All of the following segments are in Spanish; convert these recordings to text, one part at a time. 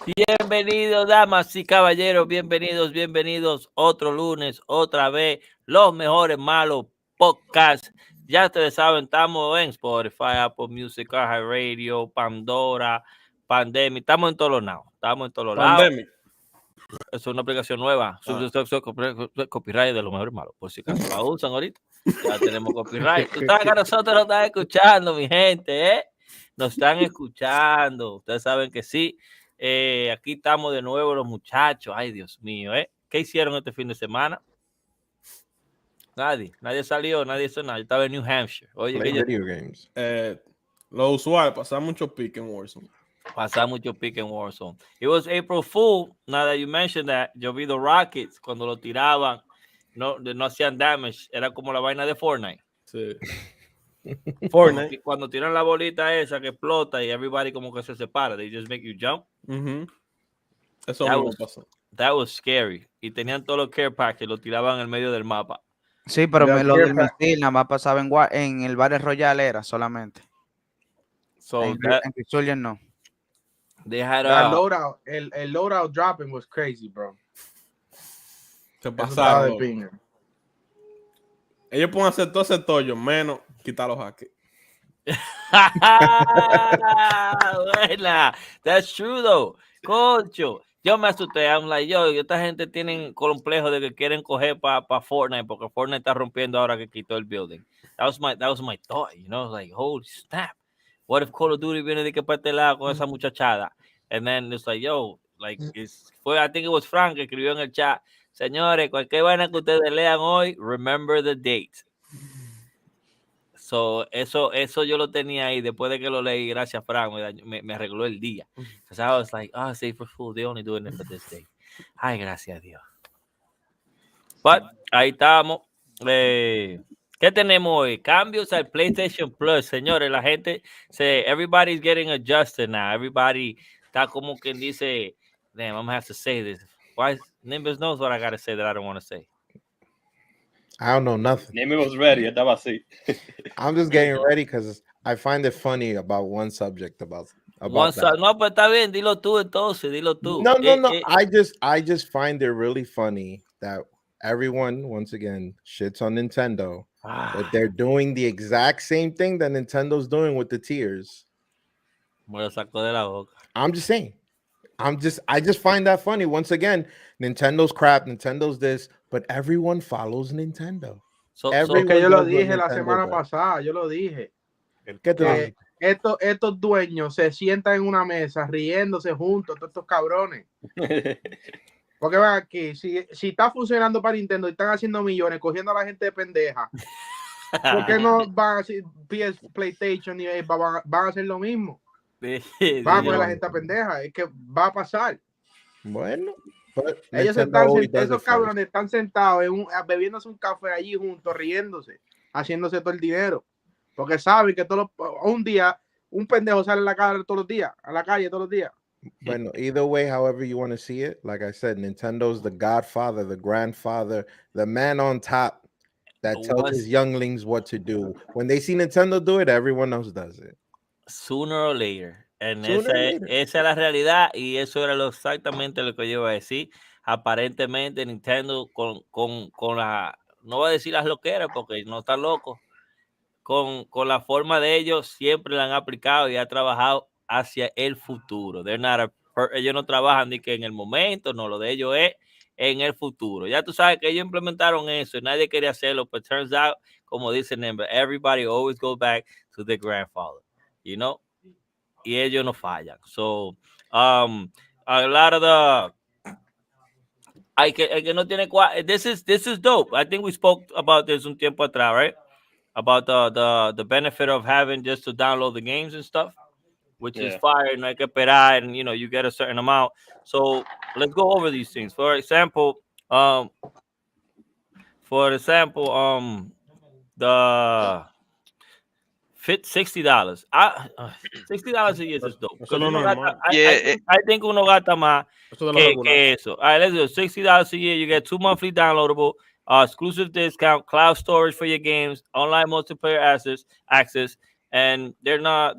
Bienvenidos, damas y caballeros, bienvenidos otro lunes, otra vez, los mejores malos podcast. Ya ustedes saben, estamos en Spotify, Apple Music, Radio, Pandora, Pandemic, estamos en todos los lados, Pandemic. Es una aplicación nueva, copyright de los mejores malos, por si acaso la usan ahorita, ya tenemos copyright. Tú sabes que nosotros nos están escuchando, mi gente, nos están escuchando, ustedes saben que sí. Aquí estamos de nuevo los muchachos. Ay, Dios mío, ¿qué hicieron este fin de semana? Nadie salió, nadie hizo nada. Yo estaba en New Hampshire. Oye, video games. Lo usual, pasar mucho pick en Warzone. Pasaba mucho pick en Warzone. It was April Fool. Now that you mentioned that, yo vi los Rockets cuando lo tiraban, no hacían damage. Era como la vaina de Fornite. Sí. Fortnite. Cuando tiran la bolita esa que explota y everybody como que se separa. They just make you jump. Eso mismo pasó. That was scary. Y tenían todos los care packs que lo tiraban en el medio del mapa. Sí, pero lo del misil nada más pasaba en el Battle Royale era solamente. So en Resurgent no. They had el loadout dropping was crazy, bro. Se pasaron. Ellos pueden hacer todo ese tollo, menos quitar los hackers. Buena. That's true, though. Concho. Yo me asusté. I'm like, esta gente tienen complejo de que quieren coger para Fortnite porque Fortnite está rompiendo ahora que quitó el building. That was my thought, you know, like, holy snap. What if Call of Duty viene de que para este lado con esa muchachada? And then it's like, I think it was Frank que escribió en el chat, señores, cualquier vaina que ustedes lean hoy, remember the date. So, eso yo lo tenía ahí. Después de que lo leí, gracias Frank, me arregló el día. Because I was like, Safer Fool, they only doing it for this day. Ay, gracias a Dios. But, ahí estamos. ¿Qué tenemos hoy? Cambios al PlayStation Plus, señores. La gente everybody's getting adjusted now. Everybody está como quien dice, damn, I'm gonna have to say this. Why? Nimbus knows what I gotta say that I don't want to say. I don't know nothing. Nimbus was ready. Estaba así. I'm just getting ready because I find it funny about one subject about that. No, pero está bien. Dilo tú entonces. Dilo tú. No. I just find it really funny that everyone, once again, shits on Nintendo. But they're doing the exact same thing that Nintendo's doing with the tiers. Me lo sacó de la boca. I'm just saying. I just find that funny. Once again, Nintendo's crap, Nintendo's this, but everyone follows Nintendo. Que yo lo dije la semana pasada, yo lo dije. Que estos dueños se sientan en una mesa riéndose juntos, todos estos cabrones. Porque van aquí, si está funcionando para Nintendo y están haciendo millones, cogiendo a la gente de pendeja, ¿por qué no van a hacer PlayStation y van a hacer lo mismo? Van a coger a la gente pendeja, es que va a pasar. Bueno, esos cabrones están sentados bebiéndose un café allí juntos, riéndose, haciéndose todo el dinero. Porque saben que un día un pendejo sale a la calle todos los días. Bueno, either way, however you want to see it, like I said, Nintendo's the godfather, the grandfather, the man on top that tells his younglings what to do. When they see Nintendo do it, everyone else does it. Sooner or later. Esa es la realidad y eso era exactamente lo que yo iba a decir. Aparentemente Nintendo con la, no voy a decir las loqueras porque no está loco, con la forma de ellos siempre la han aplicado y ha trabajado hacia el futuro. Ellos no trabajan ni que en el momento, no, lo de ellos es en el futuro. Ya tú sabes que ellos implementaron eso y nadie quería hacerlo, but turns out, como dicen, everybody always goes back to the grandfather, you know, y ellos no fallan. So, a lot of el que no tiene this is dope. I think we spoke about this un tiempo atrás, right? About the benefit of having just to download the games and stuff, which is fire, no hay que esperar, and you get a certain amount. So let's go over these things. For example, the $60. $60 a year is dope. I think uno gasta más que eso. All right, let's do it. $60 a year. You get 2 monthly downloadable, exclusive discount, cloud storage for your games, online multiplayer access, and they're no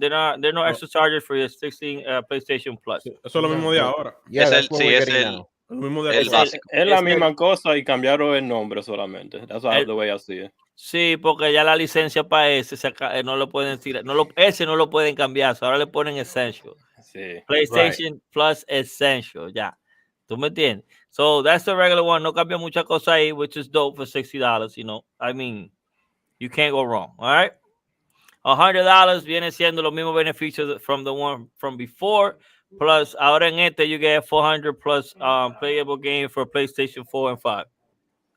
extra charges for your 16 PlayStation Plus. Eso es lo mismo de ahora. Yeah, that's what we're getting now. Lo mismo de el básico. Es la misma el, cosa y cambiaron el nombre solamente. That's the way I see it. Sí, porque ya la licencia para ese no lo pueden tirar, ese no lo pueden cambiar, ahora le ponen Essential. Sí. PlayStation Plus Essential, ya. ¿Tú me entiendes? So that's the regular one. No cambia mucha cosa ahí, which is dope for $60, you know. I mean, you can't go wrong, all right? $100 viene siendo los mismos beneficios from the one from before, plus ahora en este you get 400 plus playable game for PlayStation 4 and 5.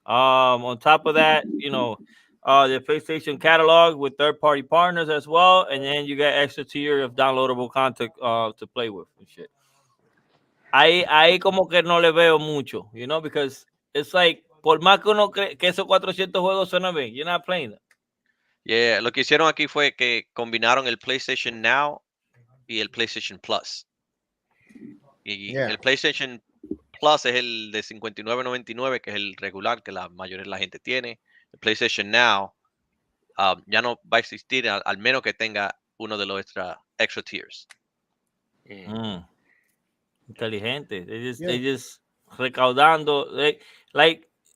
On top of that, you know, the PlayStation catalog with third-party partners as well, and then you get extra tier of downloadable content to play with and shit. Ahí como que no le veo mucho, you know, because it's like, por más que uno cree que esos 400 juegos suenan bien, you're not playing them. Yeah, lo que hicieron aquí fue que combinaron el PlayStation Now y el PlayStation Plus. Y el PlayStation Plus es el de $59.99, que es el regular que la mayoría de la gente tiene. El PlayStation Now ya no va a existir al menos que tenga uno de los extra tiers. Inteligente. They just recaudando.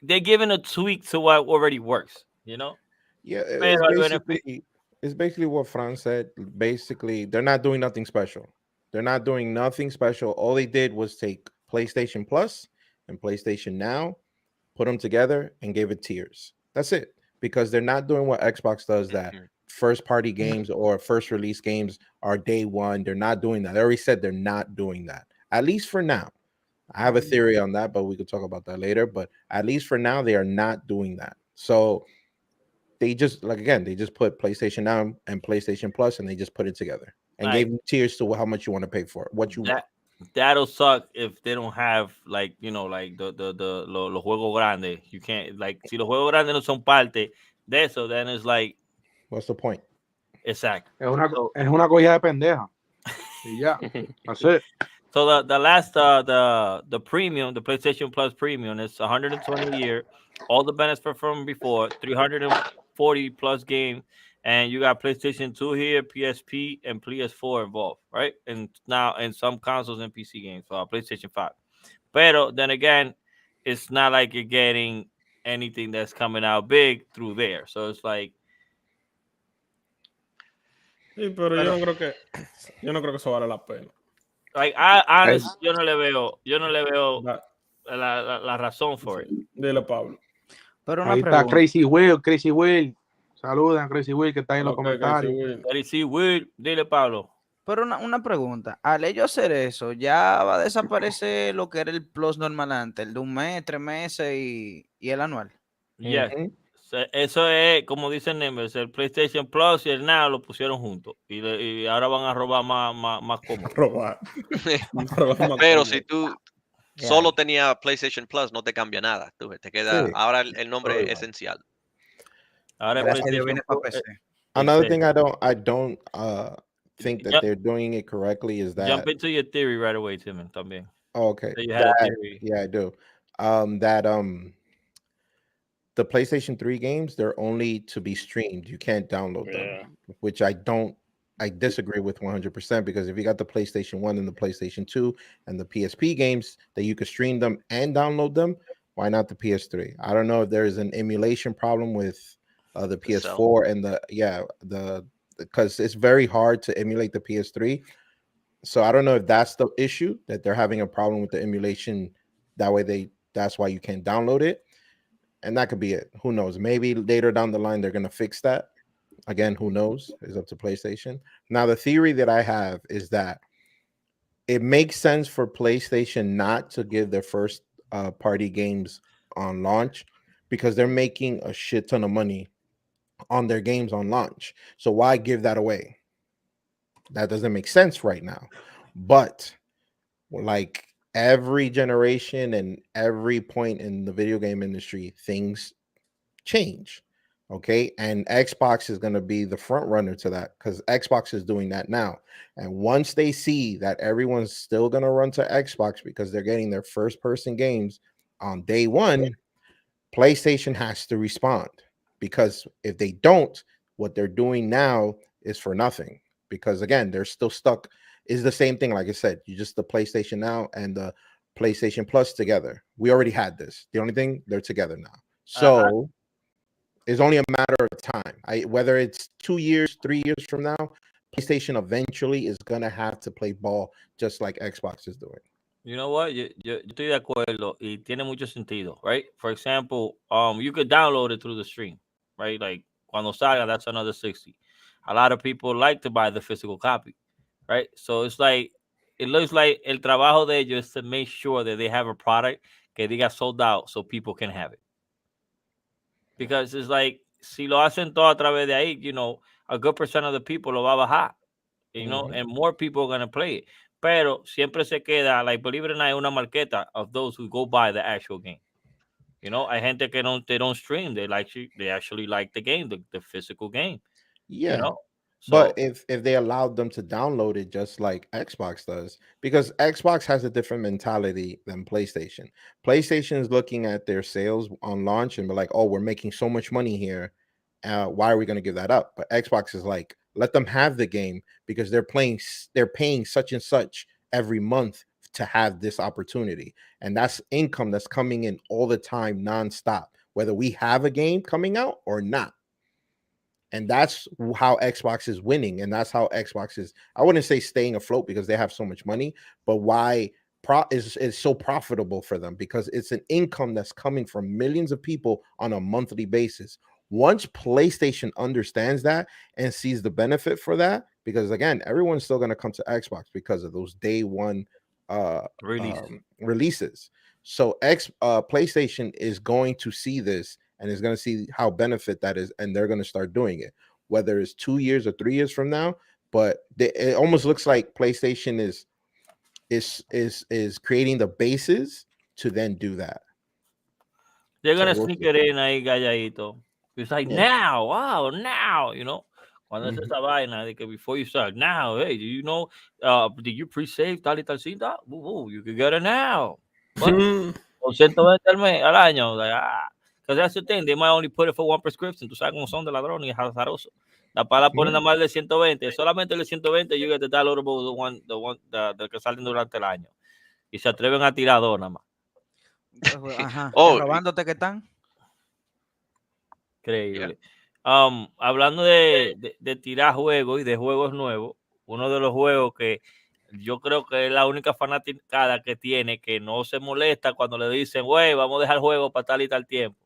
They're giving a tweak to what already works, you know? Yeah, it's basically what Fran said. Basically, they're not doing nothing special. They're not doing nothing special. All they did was take PlayStation Plus and PlayStation Now, put them together, and gave it tiers. That's it. Because they're not doing what Xbox does, that first-party games or first-release games are day one. They're not doing that. They already said they're not doing that, at least for now. I have a theory on that, but we could talk about that later. But at least for now, they are not doing that. So they just, they just put PlayStation Now and PlayStation Plus, and they just put it together and gave you tiers to how much you want to pay for it, what you want. That'll suck if they don't have, like, you know, like los juegos grandes. You can't, like, si los juegos grandes no son parte de eso, then it's like, what's the point? Exacto. Es una cogida de pendeja. Y ya, that's it. So the last the premium, the PlayStation Plus premium, is $120 a year. All the benefits from before, 340 plus game, and you got PlayStation 2 here, PSP, and PS4 involved, right? And now in some consoles and PC games, PlayStation 5. Pero then again, it's not like you're getting anything that's coming out big through there. So it's like. Sí, pero yo no creo que eso vale la pena. Like, honestly, yo no le veo la razón for it. Dile, Pablo. Pero ahí está Crazy Will. Saludan, Crazy Will, que está en los comentarios. Crazy Will, dile, Pablo. Pero una pregunta, al ellos hacer eso, ¿ya va a desaparecer lo que era el Plus normal antes, el de un mes, 3 meses y el anual? Yes. Eso es, como dicen Nemes, el PlayStation Plus y el Now lo pusieron juntos. Y ahora van a robar más cómodo. Robar. Pero si tú solo tenías PlayStation Plus, no te cambia nada. Te queda ahora el nombre esencial. Ahora Another thing I don't think that they're doing it correctly is that. Jump into your theory right away, Tim, también. Oh, okay. So you had a theory. Yeah, I do. The PlayStation 3 games, they're only to be streamed. You can't download them, which I disagree with 100%, because if you got the PlayStation 1 and the PlayStation 2 and the PSP games that you could stream them and download them, why not the PS3? I don't know if there's an emulation problem with the PS4 and because it's very hard to emulate the PS3. So I don't know if that's the issue, that they're having a problem with the emulation. That's why you can't download it. And that could be it. Who knows? Maybe later down the line, they're going to fix that. Again, who knows? It's up to PlayStation. Now, the theory that I have is that it makes sense for PlayStation not to give their first party games on launch, because they're making a shit ton of money on their games on launch. So why give that away? That doesn't make sense right now. But like every generation and every point in the video game industry, things change. Okay. And Xbox is going to be the front runner to that, because Xbox is doing that now. And once they see that everyone's still going to run to Xbox because they're getting their first person games on day one, PlayStation has to respond. Because if they don't, what they're doing now is for nothing, because again, they're still stuck. It's the same thing, like I said, you just the PlayStation Now and the PlayStation Plus together. We already had this. The only thing, they're together now. So it's only a matter of time. Whether it's 2 years, 3 years from now, PlayStation eventually is gonna have to play ball just like Xbox is doing. You know what? Yo estoy de acuerdo y tiene mucho sentido, right? For example, you could download it through the stream, right? Like cuando salga, that's another 60. A lot of people like to buy the physical copy, right? So it's like, it looks like el trabajo de ellos is to make sure that they have a product que diga sold out so people can have it. Because it's like, si lo hacen todo a través de ahí, you know, a good percent of the people lo va a bajar, you know, and more people are going to play it. Pero siempre se queda, like, believe it or not, hay una marqueta of those who go buy the actual game. You know, hay gente que they don't stream. They actually like the game, the physical game. Yeah. You know? So, but if they allowed them to download it just like Xbox does, because Xbox has a different mentality than PlayStation. PlayStation is looking at their sales on launch and be like, oh, we're making so much money here. Why are we going to give that up? But Xbox is like, let them have the game because they're paying such and such every month to have this opportunity. And that's income that's coming in all the time, nonstop, whether we have a game coming out or not. And that's how Xbox is winning. And that's how Xbox is, I wouldn't say staying afloat because they have so much money, but why is so profitable for them, because it's an income that's coming from millions of people on a monthly basis. Once PlayStation understands that and sees the benefit for that, because again, everyone's still going to come to Xbox because of those day one releases. So PlayStation is going to see this and is going to see how benefit that is, and they're going to start doing it, whether it's 2 years or 3 years from now. But it almost looks like PlayStation is creating the basis to then do that. They're gonna sneak it in ahí calladito. It's like, now, wow, now, you know. Cuando es esa vaina de que before you start, now, hey, do you know, did you pre-save tal y tal cinta? You can get it now. Con 120 al año. Like, because that's the thing, they might only put it for one prescription. Tú sabes cómo son de ladrones y azarosos. La pala ponen nada más de 120. Solamente el de 120 you get the downloadable, the one que salen durante el año. Y se atreven a tirar dos nada más. Ajá. Robándote que están. Increíble. Hablando de tirar juegos y de juegos nuevos, uno de los juegos que yo creo que es la única fanaticada que tiene que no se molesta cuando le dicen, güey, vamos a dejar el juego para tal y tal tiempo.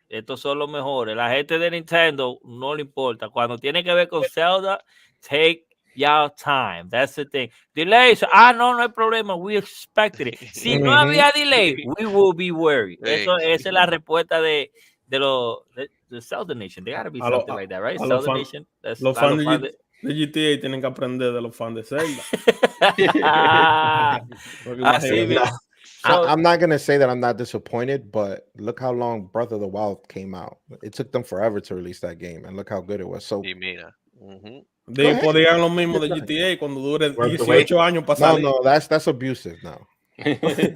Estos son los mejores. La gente de Nintendo no le importa. Cuando tiene que ver con Zelda, take your time. That's the thing. Delays. No hay problema. We expected it. Si no había delay, we will be worried. Esa es la respuesta de Zelda Nation. They gotta be something like that, right? Zelda Nation. Los fans de GTA tienen que aprender de los fans de Zelda. I'm not going to say that I'm not disappointed, but look how long Breath of the Wild came out. It took them forever to release that game, and look how good it was. So, podrían lo mismo de GTA cuando dure 18 años para salir. No, that's abusive now.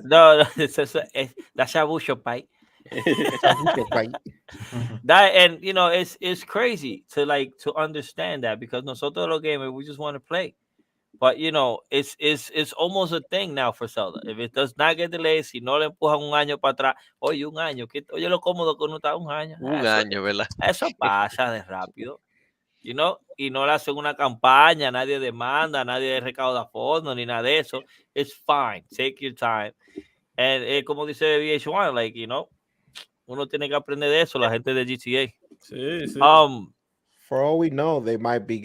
No, that's abuso, pai. That, and you know, it's crazy to understand that, because nosotros los gamers, we just want to play. But you know, it's almost a thing now for Zelda. If it does not get delayed, si no le empujan un año para atrás, oye, un año, oye lo cómodo que uno está un año. Un año, ¿verdad? Eso pasa de rápido. You know, y no le hacen una campaña, nadie demanda, nadie recauda fondos, ni nada de eso. It's fine. Take your time. And como dice VH1, like, you know, uno tiene que aprender de eso, la gente de GTA. Sí. For all we know, they might be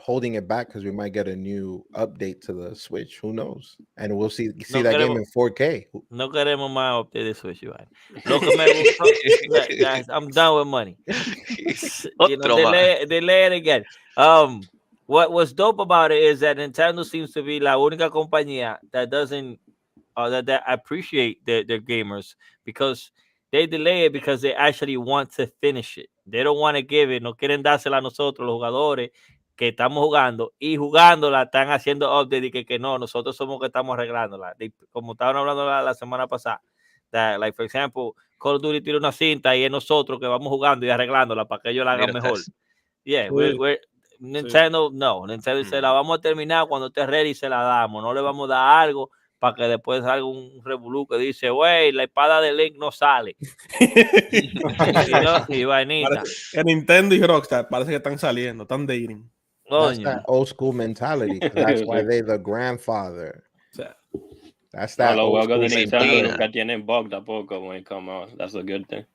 holding it back because we might get a new update to the Switch. Who knows? And we'll see that game in 4K. No queremos más update de Switch, Iván. Lo que me gustó, guys, I'm done with money. You know, delay it again. What was dope about it is that Nintendo seems to be la única compañía that doesn't that appreciate their gamers, because they delay it because they actually want to finish it. They don't want to give it. No quieren dársela a nosotros, los jugadores que estamos jugando, y jugándola están haciendo update y que no, nosotros somos que estamos arreglándola. Como estaban hablando la semana pasada, that, like, for example, Call of Duty tira una cinta y es nosotros que vamos jugando y arreglándola para que ellos la hagan mejor. Yeah, Nintendo, no. Nintendo dice, la vamos a terminar cuando esté ready y se la damos. No le vamos a dar algo para que después salga un revolú que dice, güey, la espada de Link no sale. y vainita. Que Nintendo y Rockstar parece que están saliendo, están dating. That's that old school mentality. That's why they're the grandfather. That's that los old juegos de school Nintendo mentality. nunca tienen bug tampoco when it come out. That's a good thing.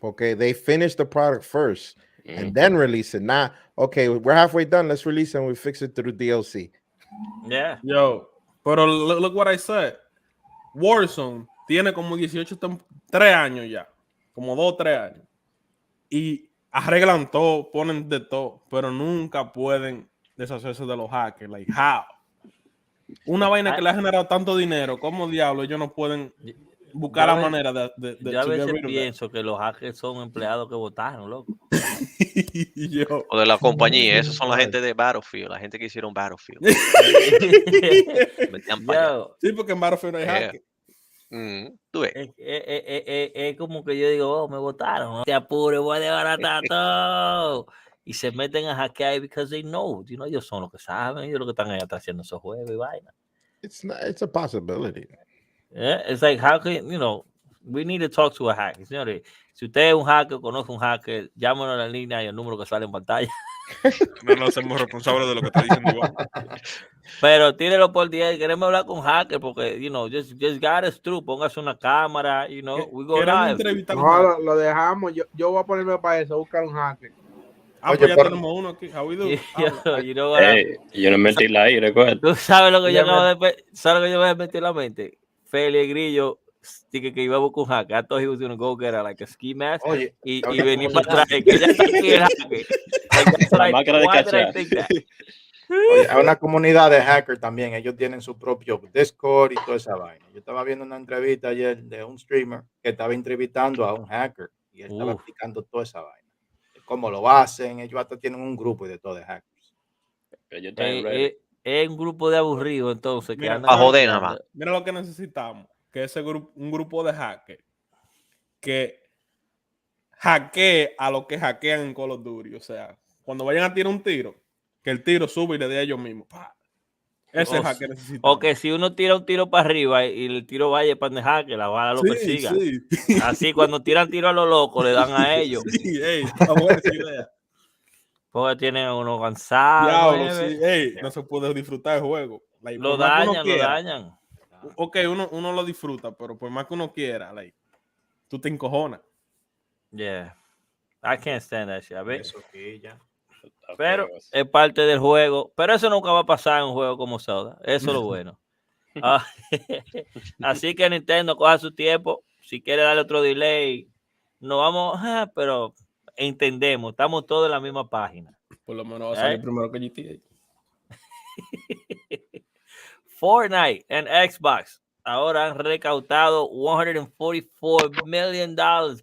Okay, they finish the product first and then release it. Now, okay, we're halfway done. Let's release it and we fix it through DLC. Yeah. Yo, pero look what I said. Warzone tiene como 3 años ya. Como 2 o 3 años. Y arreglan todo, ponen de todo, pero nunca pueden deshacerse de los hackers. Like, how? Una vaina que le ha generado tanto dinero, ¿cómo diablos ellos no pueden buscar la manera de yo a veces pienso que los hackers son empleados que votaron, loco. O de la compañía, esos son la gente de Battlefield, la gente que hicieron Battlefield. Sí, porque en Battlefield no hay hacker. Tú ves. Es como que yo digo, me votaron, no te apures, voy a desbaratar todo. Y se meten a hackear because they know, ellos son los que saben, ellos los que están ahí atrás haciendo esos juegos y vaina. It's a possibility. Yeah, it's like, how can, we need to talk to a hacker. Señores, si usted es un hacker, conoce un hacker, llámanos a la línea y el número que sale en pantalla. No nos hacemos responsables de lo que está diciendo igual. Pero tírelo por 10, queremos hablar con hacker porque, just got us through, póngase una cámara, we go live. No, lo dejamos, yo voy a ponerme para eso, buscar un hacker. Pues ya tenemos uno aquí. How we do? Yo no metí la ahí, recuerda. ¿Tú sabes lo que yo voy a meter en la mente? Feli Grillo que iba a buscar un hacker. I thought he was going to go get a ski mask y venir para atrás. Que ya está aquí el hacker. La máquina de cachar. Oye, hay una comunidad de hackers también. Ellos tienen su propio Discord y toda esa vaina. Yo estaba viendo una entrevista ayer de un streamer que estaba entrevistando a un hacker y él estaba explicando toda esa vaina. Cómo lo hacen. Ellos hasta tienen un grupo de todos de hackers. Es un grupo de aburridos, entonces. Mira, que joder, nada más. Mira lo que necesitamos. Que ese grupo, un grupo de hackers que hackee a los que hackean en Call of Duty. O sea, cuando vayan a tirar un tiro, que el tiro sube y le dé a ellos mismos. Ese hacker necesita. O que si uno tira un tiro para arriba y el tiro vaya para el hacker, la bala lo persiga. Sí. Así cuando tiran tiro a los locos, le dan a ellos. Sí, está buena esa idea. Porque tienen a uno cansado. No se puede disfrutar el juego. Lo dañan. Ok, uno lo disfruta, pero por más que uno quiera, tú te encojonas. Yeah. I can't stand that shit. A ver. Eso que ya. Pero es parte del juego. Pero eso nunca va a pasar en un juego como Zelda. Eso es lo bueno. Así que Nintendo, coja su tiempo. Si quiere darle otro delay, no vamos, pero entendemos. Estamos todos en la misma página. Por lo menos va a salir primero que GTA. Fornite en Xbox ahora han recaudado $144 million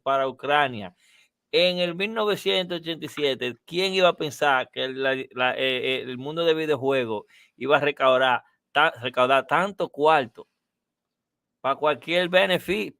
para Ucrania. En el 1987, ¿quién iba a pensar que el mundo de videojuegos iba a recaudar tanto cuarto para cualquier benefit,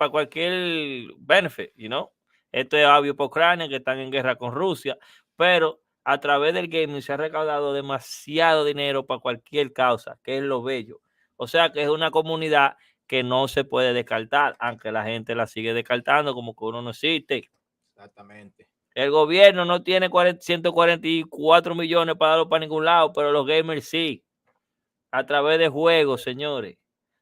Esto es obvio para Ucrania, que están en guerra con Rusia, pero a través del gaming se ha recaudado demasiado dinero para cualquier causa, que es lo bello. O sea que es una comunidad que no se puede descartar, aunque la gente la sigue descartando como que uno no existe. Exactamente. El gobierno no tiene 144 millones para darlo para ningún lado, pero los gamers sí. A través de juegos, señores.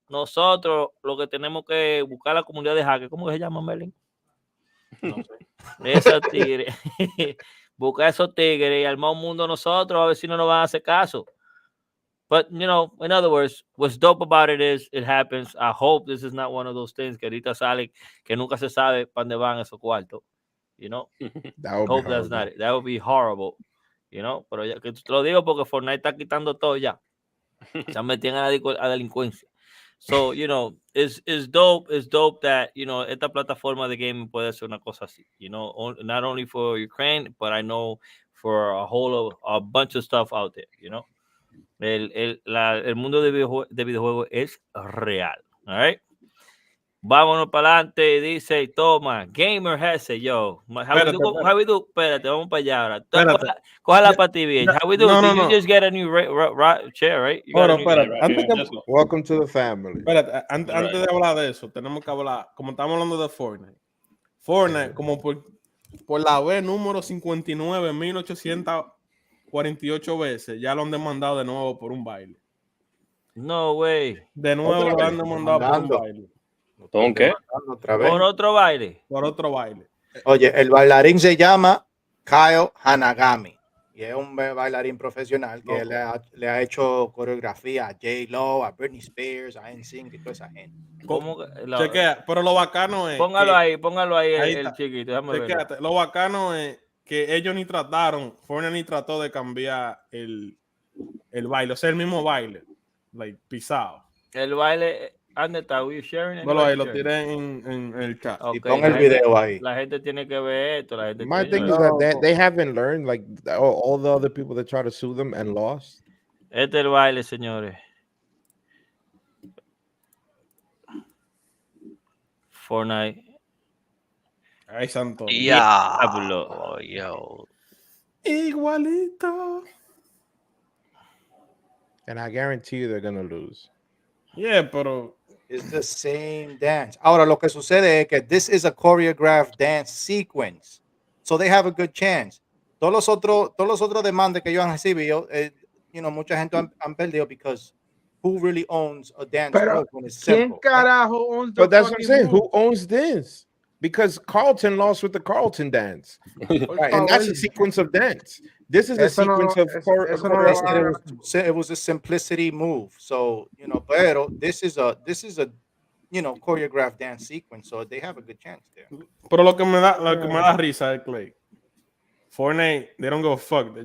Nosotros lo que tenemos que buscar la comunidad de hackers. ¿Cómo se llama, Merlin? No sé. Esos tigres. Buscar esos tigres y armar un mundo nosotros, a ver si no nos van a hacer caso. But, in other words, what's dope about it is it happens. I hope this is not one of those things que ahorita sale, que nunca se sabe para dónde van esos cuartos. Hope that's not it. That would be horrible. Pero ya que te lo digo porque Fornite está quitando todo ya. Se metían a la delincuencia. So, it's dope that, esta plataforma de gaming puede ser una cosa así. Not only for Ukraine, but I know for a bunch of stuff out there, El mundo de videojuegos es real. All right? Vámonos para adelante, dice, toma, Gamer Hesse, yo. How we do? Espérate, vamos para allá ahora. Cójala para ti bien. How we do? Did you just get a new chair, right? Welcome to the family. Espérate, antes de hablar de eso, tenemos que hablar, como estamos hablando de Fornite. Fornite, como por la vez número 59.848 veces, ya lo han demandado de nuevo por un baile. No way. De nuevo lo han demandado por un baile. ¿Con qué? Por otro baile. Por otro baile. Oye, el bailarín se llama Kyle Hanagami y es un bailarín profesional que le ha hecho coreografía a J-Lo, a Britney Spears, a NSYNC y toda esa gente. Chequea, pero lo bacano es póngalo ahí el chiquito. Chequéate, lo bacano es que ellos ni trataron, Fornite ni trató de cambiar el baile, o sea, el mismo baile, like, pisado. El baile, ¿dónde está? ¿Are you sharing it? Bueno, ahí lo tiré en el chat. Okay, y pon el video ahí. La gente tiene que ver esto. My thing is that they haven't learned, like all the other people that try to sue them and lost. Este es el baile, señores. Fortnite. Ay, santo. Diablo. Yo. Igualito. And I guarantee you they're gonna lose. Yeah, pero it's the same dance. Ahora lo que sucede es que this is a choreographed dance sequence, so they have a good chance. Todos los otros demandas que ellos han recibido, mucha gente han perdido because who really owns a dance move when it's simple? ¿Quién carajo owns the But that's what I'm saying. move? Who owns this? Because Carlton lost with the Carlton dance, right? And that's a sequence of dance. This is a sequence of. It was a simplicity move, so pero this is a choreographed dance sequence, so they have a good chance there. Pero lo que me da risa es Clay. Fortnite, they don't go fuck.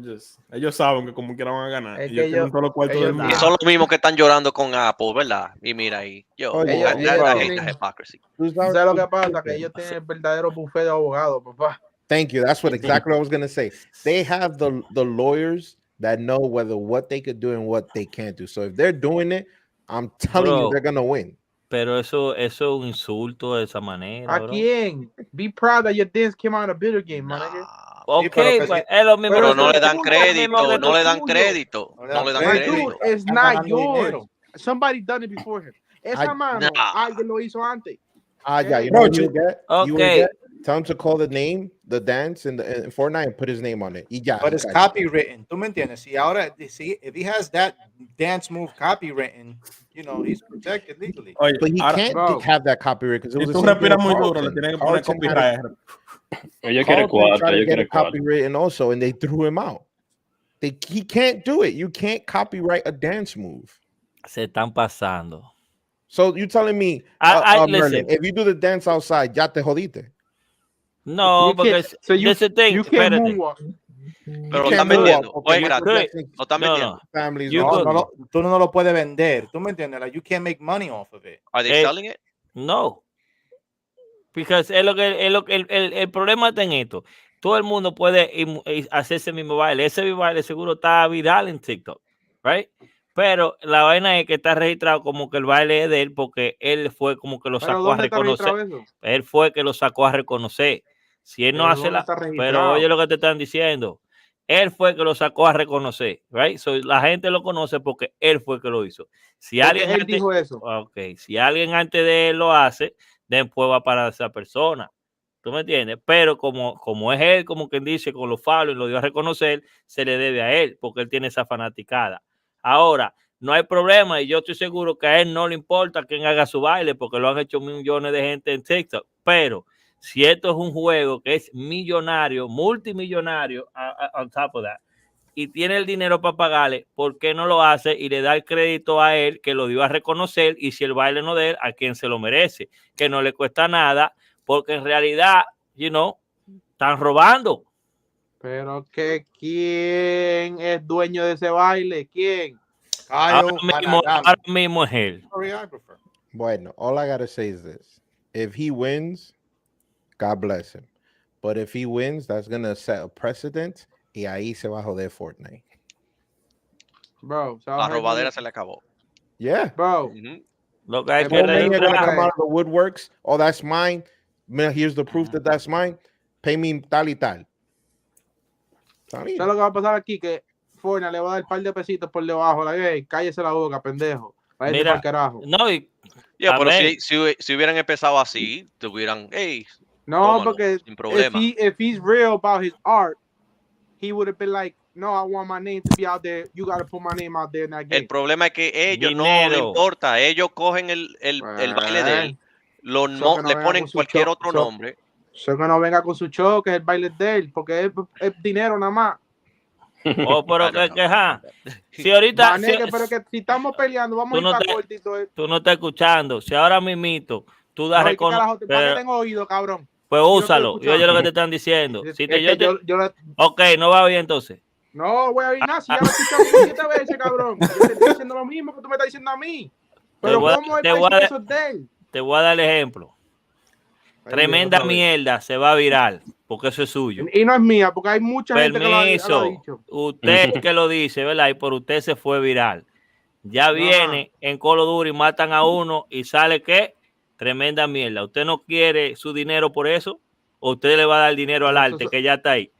Ellos saben que como quieran van a ganar. Es ellos tienen todos los cuartos del mundo. Y son los mismos que están llorando con Apple, ¿verdad? Y mira ahí. I hate the hypocrisy. ¿Sabes lo que pasa? Que ellos tienen el verdadero buffet de abogados, papá. Thank you. That's exactly what I was going to say. They have the lawyers that know what they could do and what they can't do. So if they're doing it, I'm telling you they're going to win. Pero eso es un insulto de esa manera. ¿A quién? Be proud that your dance came out of a video game, man. Okay, pues, es lo mismo. Pero no le dan crédito, no le dan crédito. Dude, it's not yours. Somebody done it before him. Esa mano, alguien lo hizo antes. You know what you get? Okay. Tell him to call the name, the dance in Fortnite and put his name on it. But it's copywritten. ¿Tú me entiendes? If he has that dance move copywritten, he's protected legally. But he can't have that copyright because it was Ella quiere cuatro. Ella quiere copywritten also, and they threw him out. He can't do it. You can't copyright a dance move. Se están pasando. So you telling me, Merlin, if you do the dance outside, ya te jodiste. No, because that's the thing. You can't moonwalk. Pero lo están vendiendo. Oye, lo están vendiendo. Tú no lo puedes vender. ¿Tú me entiendes? Like, you can't make money off of it. Are they selling it? No. Because el problema está en esto. Todo el mundo puede hacer ese mismo baile. Ese mismo baile seguro está viral en TikTok, right? Pero la vaina es que está registrado como que el baile es de él porque él fue como que lo sacó a reconocer. Él fue que lo sacó a reconocer. Si él no hace pero oye lo que te están diciendo. Él fue que lo sacó a reconocer, right? So, la gente lo conoce porque él fue que lo hizo. Si alguien dijo eso. Okay, si alguien antes de él lo hace, después va para esa persona. ¿Tú me entiendes? Pero como es él, como quien dice, con los falos y lo dio a reconocer, se le debe a él porque él tiene esa fanaticada. Ahora, no hay problema y yo estoy seguro que a él no le importa quién haga su baile porque lo han hecho millones de gente en TikTok. Pero si esto es un juego que es millonario, multimillonario, on top of that, y tiene el dinero para pagarle, ¿por qué no lo hace y le da el crédito a él que lo dio a reconocer? Y si el baile no de él, a quien se lo merece, que no le cuesta nada, porque en realidad, están robando. Pero que ¿quién es dueño de ese baile? ¿Quién? Ahora mismo es él. Bueno, all I gotta say is this. If he wins, God bless him. But if he wins, that's gonna set a precedent y ahí se va a joder Fortnite. Bro, la robadera se le acabó. Yeah. Bro, Lo que hay More money are gonna registrar. come out of the woodworks. Oh, that's mine. Mira, here's the proof that that's mine. Pay me tal y tal. ¿Sabes lo que va a pasar aquí? Que Fornite le va a dar un par de pesitos por debajo. Cállese la boca, pendejo. Mira, al carajo. no, pero si hubieran empezado así, tuvieran, hey, no, tómalo, porque sin problema. if he's real about his art, he would have been like, no, I want my name to be out there. You got to put my name out there in that game. El problema es que ellos no le importa. Ellos cogen el baile de él, le ponen cualquier otro nombre. Eso que no venga con su show, que es el baile de él, porque es dinero nada más. Oh, pero si ahorita pero que si estamos peleando, vamos a ir para cortito. Tú no estás escuchando. Si ahora mismito tú das reconocimiento. ¿Para qué tengo oído, cabrón? Pues úsalo. Yo oye lo que te están diciendo. Si Ok, no va bien entonces. No voy a oír nada. Si ya lo escuchamos 7 veces, cabrón. Yo te estoy diciendo lo mismo que tú me estás diciendo a mí. Pero ¿cómo es eso de él? Te voy a dar el ejemplo. Tremenda mierda se va a viral, porque eso es suyo. Y no es mía, porque hay mucha gente que lo ha dicho. Usted que lo dice, ¿verdad? Y por usted se fue viral. Ya viene en Colo Duro y matan a uno y sale ¿qué? Tremenda mierda. ¿Usted no quiere su dinero por eso? ¿O usted le va a dar dinero al arte que ya está ahí?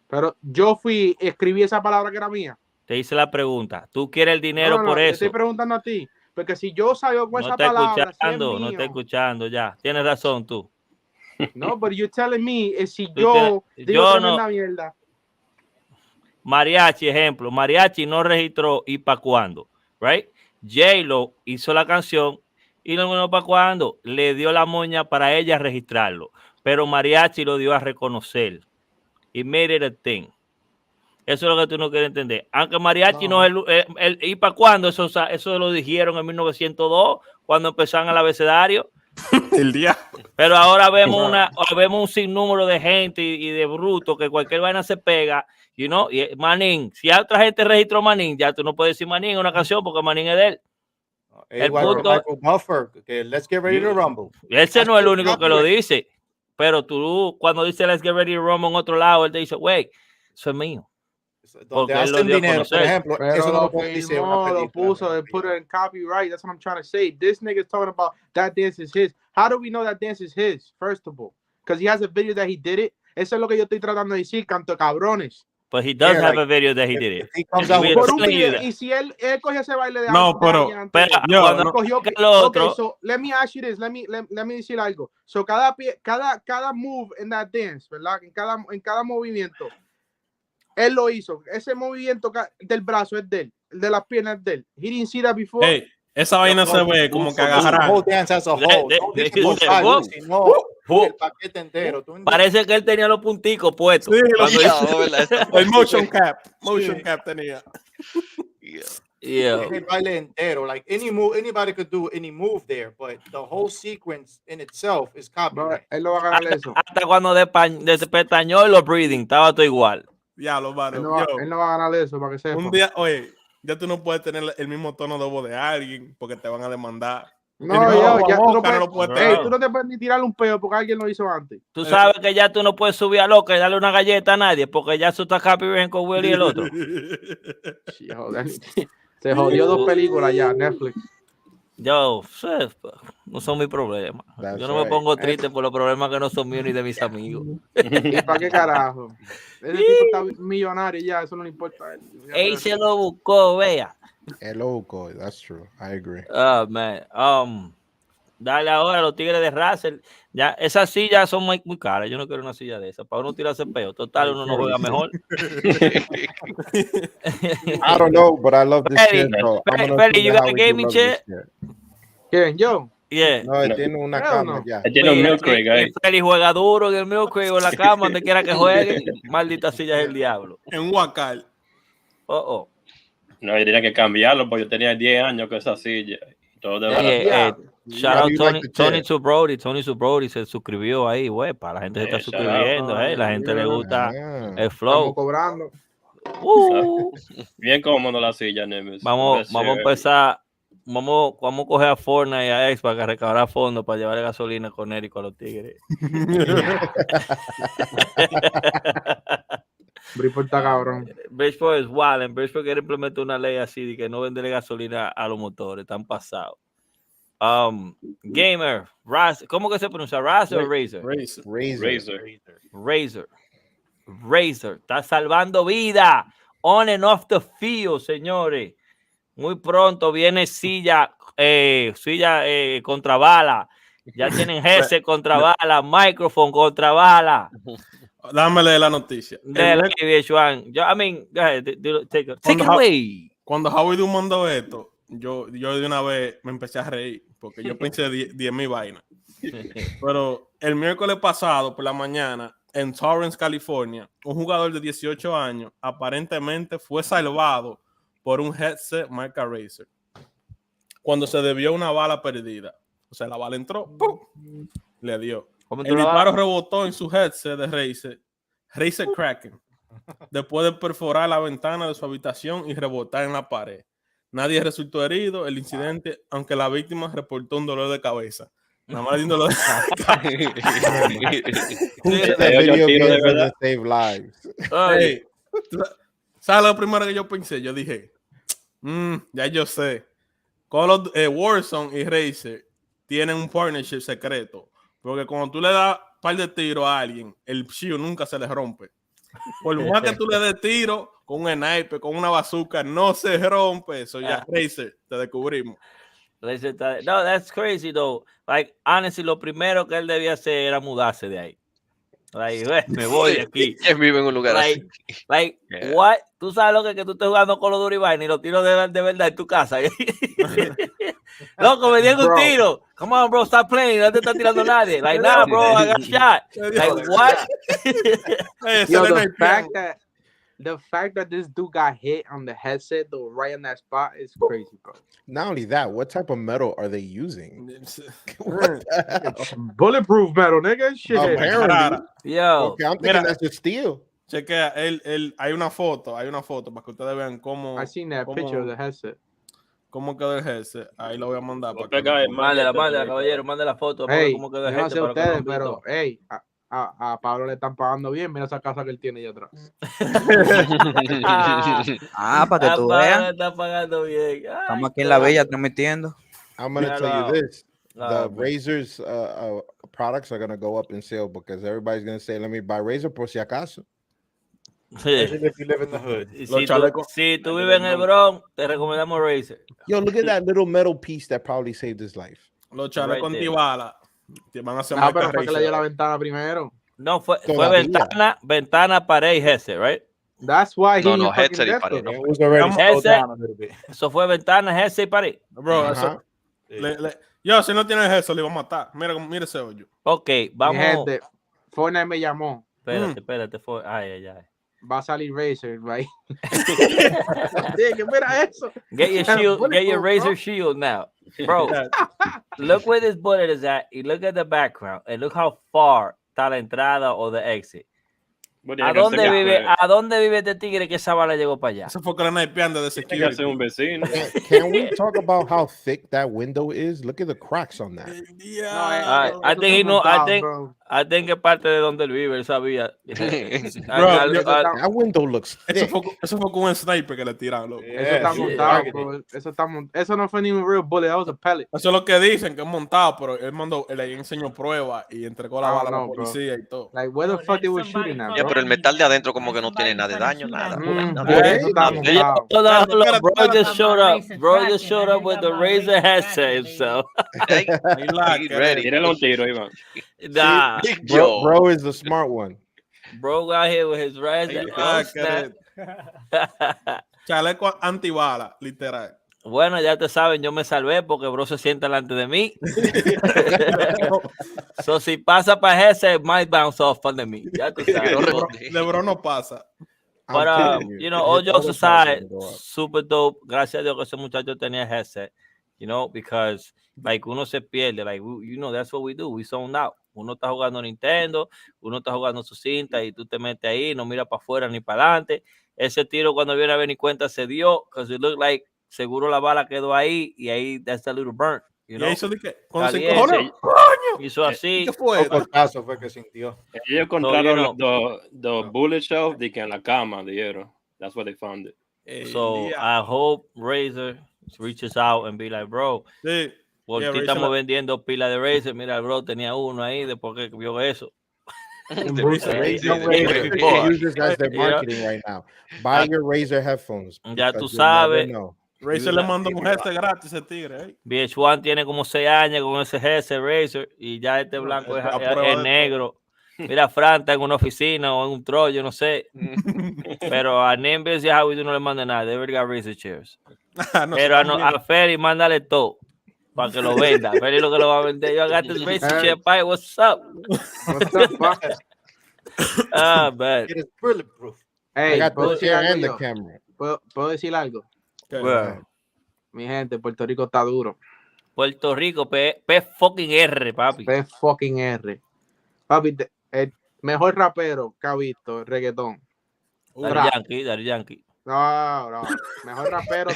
Pero yo escribí esa palabra que era mía. Te hice la pregunta. ¿Tú quieres el dinero por eso? Te estoy preguntando a ti. Porque si yo salgo con esa palabra, no estoy escuchando ya. Tienes razón tú. No, pero you're telling me si yo digo tremenda mierda. Mariachi, ejemplo. Mariachi no registró y para cuándo, right? J-Lo hizo la canción y no para cuándo. Le dio la moña para ella registrarlo. Pero Mariachi lo dio a reconocer. Y made it a thing. Eso es lo que tú no quieres entender. Aunque Mariachi no es el ¿y para cuándo? Eso lo dijeron en 1902, cuando empezaron el abecedario. El día. Pero ahora vemos un sinnúmero de gente y de bruto que cualquier vaina se pega. Y Manín, si otra gente registró Manín, ya tú no puedes decir Manín en una canción porque Manín es de él. El punto, Buffer, que Let's Get Ready to Rumble. Ese no es el único que lo dice. Pero tú, cuando dice Let's Get Ready to Rumble en otro lado, él te dice, wey, eso es mío. Donde hacen dinero, por ejemplo, pero eso no lo puso, they put it in copyright. That's what I'm trying to say. This nigga is talking about that dance is his. How do we know that dance is his? First of all, because he has a video that he did it. Eso es lo que yo estoy tratando de decir, canto cabrones. But he does have a video that he did it. Y si él cogió ese baile de no, pero cuando cogió okay, so let me ask you this, let me decir algo. So cada move in that dance, ¿verdad? En cada movimiento. Él lo hizo. Ese movimiento del brazo es de él. El de las piernas es de él. He didn't see that before. Hey, esa vaina se ve como que agarra. El paquete entero. Parece que él tenía los punticos puestos. Sí, el motion cap tenía. El baile entero. Like anybody could do any move there, but the whole sequence in itself is copyright. Él no va a ganar eso. Hasta cuando despestañó los breathing, estaba todo igual. Ya, lo mano. Él no va a ganar eso, para que sepa. Un día, oye, ya tú no puedes tener el mismo tono de voz de alguien porque te van a demandar. No, ya tú no puedes. Tú no te puedes ni tirarle un peo porque alguien lo hizo antes. Tú sabes que ya tú no puedes subir a loca y darle una galleta a nadie porque ya eso está copyright con Willy y el otro. Se jodió 2 películas ya, Netflix. Yo, no son mi problema. Yo no me pongo triste por los problemas que no son míos ni de mis amigos. ¿Y para qué carajo? Ese tipo está millonario ya, eso no le importa a él. Él se lo buscó, vea. Él lo buscó, that's true, I agree. Oh, man. Dale ahora a los tigres de Razer. Ya, esas sillas son muy caras. Yo no quiero una silla de esas. Para uno tirarse peo. Total, uno no juega mejor. I don't know, but I love this shit, bro. Feli, you got a gaming chair? ¿Quién? ¿Yo? Yeah. No, él tiene una cama ya. Él tiene un milk crate ahí. Feli juega duro en el milk crate o en la cama, donde quiera que juegue. Maldita silla es el diablo. En Huacal. Oh. No, yo tenía que cambiarlo porque yo tenía 10 años con esa silla. Todo shout out Tony Subrody se suscribió ahí, güey. Para la gente se está suscribiendo, la gente le gusta el flow. Estamos cobrando. Bien cómodo la silla, Nemes. Vamos a empezar. Vamos a coger a Fornite y a X para recaudar fondos para llevarle gasolina con Eric a los tigres. Bridgeport está cabrón. Bridgeport es wild. Bridgeport quiere implementar una ley así de que no venderle gasolina a los motores. Están pasados. Gamer, Razer, ¿cómo que se pronuncia? ¿Razer o Razer? Razer. Está salvando vida. On and off the field, señores. Muy pronto viene silla contra bala. Ya tienen headset contra bala, micrófono contra bala. Dámele la noticia. Take it away. Cuando Howie mandó esto, yo de una vez me empecé a reír porque yo pensé 10,000 vainas. Pero el miércoles pasado por la mañana en Torrance, California, un jugador de 18 años aparentemente fue salvado por un headset marca Razer cuando se debió una bala perdida. O sea, la bala entró, ¡pum! Le dio. El disparo rebotó en su headset de Razer Kraken, después de perforar la ventana de su habitación y rebotar en la pared. Nadie resultó herido. El incidente, aunque la víctima reportó un dolor de cabeza. Nada más un dolor de cabeza. ¿Sabes lo primero que yo pensé? Yo dije, ya yo sé. Warzone y Razer tienen un partnership secreto. Porque cuando tú le das un par de tiros a alguien, el shield nunca se le rompe. Por más que tú le des tiro con un sniper, con una bazooka, no se rompe. Eso ya, Razer, te descubrimos. No, that's crazy though. Like, honestly, lo primero que él debía hacer era mudarse de ahí. Like, me voy de aquí. Él vive en un lugar así. Like, what? Tú sabes lo que tú estés jugando con los Duribay y los tiros de verdad en tu casa. Loco, me dieron un tiro. Come on, bro, stop playing. No te está tirando nadie. Like, nah, bro, I got shot. Like, what? Yo, the fact that this dude got hit on the headset, though, right in that spot, is crazy, bro. Not only that, what type of metal are they using? Bulletproof metal, nigga. Shit. Apparently. Yo. Okay, I'm thinking that's just steel. Chequea, hay una foto para que ustedes vean cómo. I seen that picture of the headset. ¿Cómo quedó el headset? Ahí lo voy a mandar. Mándela, caballero, mande la foto. Hey, cómo quedó el yo no headset sé ustedes, pero, hey, a Pablo le están pagando bien. Mira esa casa que él tiene allá atrás. Para que tú veas. Le está pagando bien. Estamos aquí en la bella transmitiendo. I'm going to tell you this. The Razer's products are going to go up in sale because everybody's going to say, let me buy Razer por si acaso. If you live in the hood. Si tú vives en el Bronx, te recomendamos Razer. Yo, look at that little metal piece that probably saved his life. Los chalecos antibala. Van a hacer pero fue que le dio la ventana primero. No, fue ventana, pared y headset, right? That's why he no, headset y pared. It was already slowed down a little bit. Eso fue ventana, headset y pared. Bro, eso, yo, si no tienes eso, le iba a matar. Mira ese hoyo. Ok, vamos. Mi gente, Fornite me llamó. Espérate. Ay. Va a salir Razer, right? Mira eso. Get your shield, get your Razer shield now. Bro, look where this bullet is at. You look at the background and look how far está la entrada o the exit. ¿A dónde vive este tigre que esa bala llegó para allá? Eso fue con la naipeando de security. Un vecino. Can we talk about how thick that window is? Look at the cracks on that. I think que parte de donde él vive, él sabía. That window looks thick. Eso fue con un sniper que le tiraron. Eso está montado, bro. Eso no fue ni un real bullet, that was a pellet. Eso es lo que dicen, que es montado, pero él enseñó pruebas y entregó la bala a la policía y todo. Like, where the fuck they were shooting at, bro? Pero el metal de adentro como que no tiene nada de daño, nada. Eso está montado. Bro just showed up with the Razer headset, so. Tírale un tiro, Iván. Nah. Bro is the smart one. Bro got here with his Razer. Chaleco antibala, literal. Bueno, ya te saben, yo me salvé porque bro se sienta delante de mí. So, si pasa para ese, might bounce off de mí. Ya tú sabes. De bro no pasa. But, all jokes aside, super dope. Gracias a Dios que ese muchacho tenía headset, because, like, uno se pierde. Like, that's what we do. We zone out. Uno está jugando Nintendo, uno está jugando su cinta y tú te metes ahí, no mira para afuera ni para adelante. Ese tiro cuando viene a ver ni cuenta se dio, because it looked like seguro la bala quedó ahí y ahí that's a little burnt. Y eso de que cuando se cojones, hizo así. ¿Qué fue? Otro caso fue que sintió. Ellos encontraron the bullet shelf de que en la cama dieron. That's what they found it. So I hope Razer reaches out and be like, bro, Por ti estamos vendiendo pila de Razer. Mira, el bro tenía uno ahí después que vio eso. Razer uses as their marketing right now. Buy your Razer headphones. Ya tú sabes. Razer le mandó un headset gratis a ese tigre. VH1 tiene como 6 años con ese headset Razer y ya este blanco es negro. Mira, Fran está en una oficina o en un troll, yo no sé. Pero a Nimbus y a Howie no le manda nada. They already got Razer chairs. Pero a Ferry mándale todo para que lo venda. Ferry lo que lo va a vender. Yo got this Razer chair pie. What's up? Man. It is bulletproof. Hey, I got the chair and the camera. ¿Puedo decir algo? Mi gente, Puerto Rico está duro. Puerto Rico, P fucking R, papi. P fucking R. Papi, el mejor rapero que ha visto el reggaetón. Daddy Yankee. No. Mejor rapero,